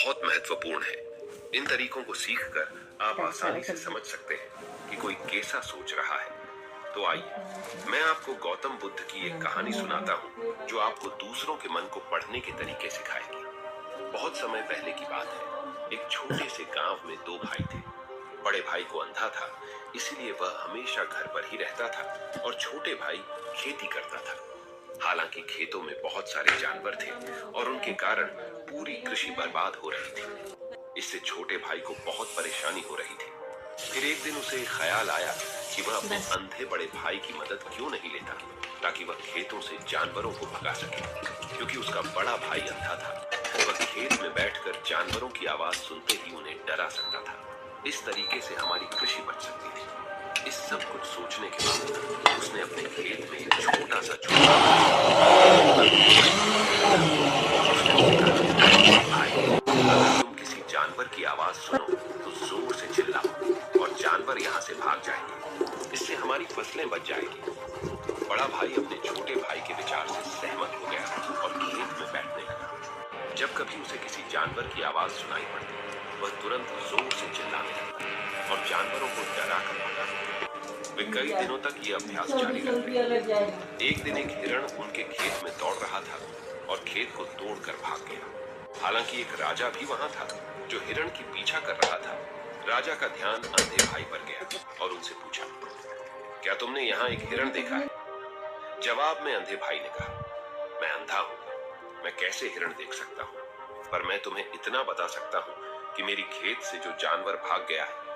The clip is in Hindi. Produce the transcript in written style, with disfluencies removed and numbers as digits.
बहुत महत्वपूर्ण है। इन तरीकों को सीखकर आप आसानी से समझ सकते हैं कि कोई कैसा सोच रहा है। तो आइए, मैं आपको गौतम बुद्ध की एक कहानी सुनाता हूँ जो आपको दूसरों के मन को पढ़ने के तरीके सिखाएगी। बहुत समय पहले की बात है। एक छोटे से गांव में दो भाई थे। बड़े भाई को अंधा था, इसलिए वह हमेशा घर पर ही रहता था और छोटे भाई खेती करता था। हालांकि खेतों में बहुत सारे जानवर थे और उनके कारण पूरी कृषि बर्बाद हो रही थी। इससे छोटे भाई को बहुत परेशानी हो रही थी। फिर एक दिन उसे ख्याल आया कि वह अपने अंधे बड़े भाई की मदद क्यों नहीं लेता, ताकि वह खेतों से जानवरों को भगा सके। क्योंकि उसका बड़ा भाई अंधा था, वह खेत में बैठकर जानवरों की आवाज सुनते ही उन्हें डरा सकता था। इस तरीके से हमारी कृषि बच सकती थी। इस सब कुछ सोचने के बाद उसने अपने खेत में एक छोटा सा झोंका अगर तुम किसी जानवर की आवाज सुनो तो जोर से चिल्लाओ और जानवर यहाँ से भाग जाएंगे। इससे हमारी फसलें बच जाएगी। बड़ा भाई अपने छोटे भाई के विचार से सहमत हो गया और खेत में बैठने लगा। जब कभी उसे किसी जानवर की आवाज सुनाई पड़ती, वह तुरंत जोर से चिल्लाने लगता और जानवरों को डरा कर भगा देता। वे कई दिनों तक ये अभ्यास जारी रखते। एक दिन एक हिरण उनके खेत में दौड़ रहा था और खेत को तोड़कर भाग गया। हालांकि एक राजा भी वहां था जो हिरण की पीछा कर रहा था। राजा का ध्यान अंधे भाई पर गया और उनसे पूछा, क्या तुमने यहाँ एक हिरण देखा है? जवाब में अंधे भाई ने कहा, मैं अंधा हूँ, मैं कैसे हिरण देख सकता हूँ? पर मैं तुम्हें इतना बता सकता हूँ कि मेरी खेत से जो जानवर भाग गया है